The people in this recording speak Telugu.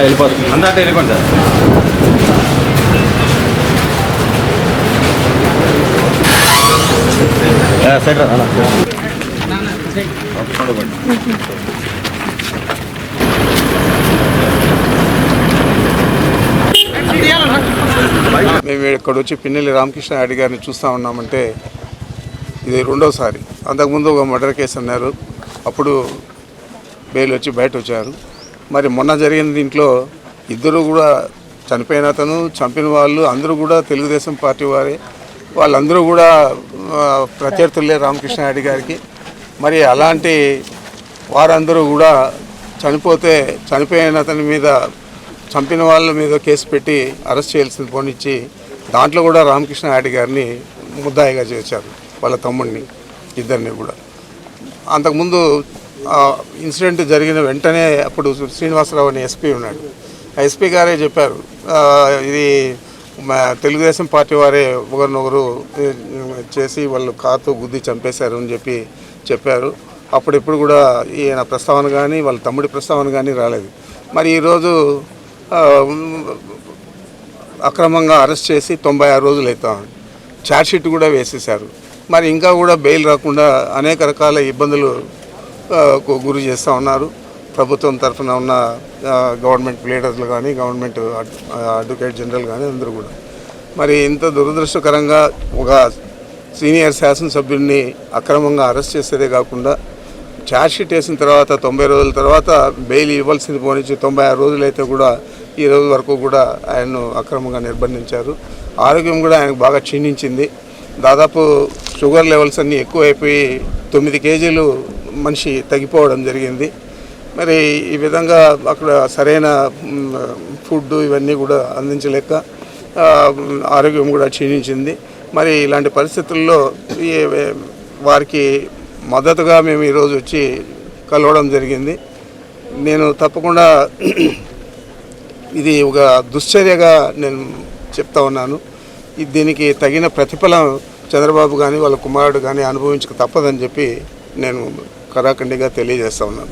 వెళ్ళిపోతుంది అంతా వెళ్ళిపోండి సార్ సైడ్ రా మేము ఇక్కడ వచ్చి పిన్నెల్లి రామకృష్ణ రెడ్డి గారిని చూస్తూ ఉన్నామంటే ఇది రెండోసారి. అంతకుముందు ఒక మర్డర్ కేసు అన్నారు, అప్పుడు బెయిల్ వచ్చి బయట వచ్చారు. మరి మొన్న జరిగిన దీంట్లో ఇద్దరు కూడా చనిపోయిన అతను చంపిన వాళ్ళు అందరూ కూడా తెలుగుదేశం పార్టీ వారే, వాళ్ళందరూ కూడా ప్రత్యర్థులే రామకృష్ణ రెడ్డి గారికి. మరి అలాంటి వారందరూ కూడా చనిపోయిన అతని మీద చంపిన వాళ్ళ మీద కేసు పెట్టి అరెస్ట్ చేయాల్సింది పోనిచ్చి దాంట్లో కూడా రామకృష్ణ రెడ్డి గారిని ముద్దాయిగా చేశారు, వాళ్ళ తమ్ముడిని ఇద్దరిని కూడా. అంతకుముందు ఇన్సిడెంట్ జరిగిన వెంటనే అప్పుడు శ్రీనివాసరావు అని ఎస్పీ ఉన్నాడు, ఆ ఎస్పీ గారే చెప్పారు ఇది తెలుగుదేశం పార్టీ వారే ఒకరినొకరు చేసి వాళ్ళు కారుతో గుద్ది చంపేశారు అని చెప్పారు. అప్పుడెప్పుడు కూడా ఈయన ప్రస్తావన కానీ వాళ్ళ తమ్ముడి ప్రస్తావన కానీ రాలేదు. మరి ఈరోజు అక్రమంగా అరెస్ట్ చేసి 96 రోజులు అవుతాం, ఛార్జ్షీట్ కూడా వేసేశారు. మరి ఇంకా కూడా బెయిల్ రాకుండా అనేక రకాల ఇబ్బందులు గురి చేస్తూ ఉన్నారు ప్రభుత్వం తరఫున ఉన్న గవర్నమెంట్ లీడర్లు కానీ గవర్నమెంట్ అడ్వకేట్ జనరల్ కానీ అందరూ కూడా. మరి ఇంత దురదృష్టకరంగా ఒక సీనియర్ శాసనసభ్యుడిని అక్రమంగా అరెస్ట్ చేసేదే కాకుండా ఛార్జ్షీట్ వేసిన తర్వాత 90 రోజుల తర్వాత బెయిల్ ఇవ్వాల్సింది పోనిచ్చి 96 రోజులు అయితే కూడా ఈ రోజు వరకు కూడా ఆయన్ను అక్రమంగా నిర్బంధించారు. ఆరోగ్యం కూడా ఆయనకు బాగా క్షీణించింది. దాదాపు షుగర్ లెవెల్స్ అన్నీ ఎక్కువైపోయి 9 కేజీలు మనిషి తగ్గిపోవడం జరిగింది. మరి ఈ విధంగా అక్కడ సరైన ఫుడ్ ఇవన్నీ కూడా అందించలేక ఆరోగ్యం కూడా క్షీణించింది. మరి ఇలాంటి పరిస్థితుల్లో వారికి మద్దతుగా మేము ఈరోజు వచ్చి కలవడం జరిగింది. నేను తప్పకుండా ఇది ఒక దుశ్చర్యగా నేను చెప్తా ఉన్నాను. దీనికి తగిన ప్రతిఫలం చంద్రబాబు కానీ వాళ్ళ కుమారుడు కానీ అనుభవించక తప్పదని చెప్పి నేను కరాఖండిగా తెలియజేస్తా ఉన్నాను.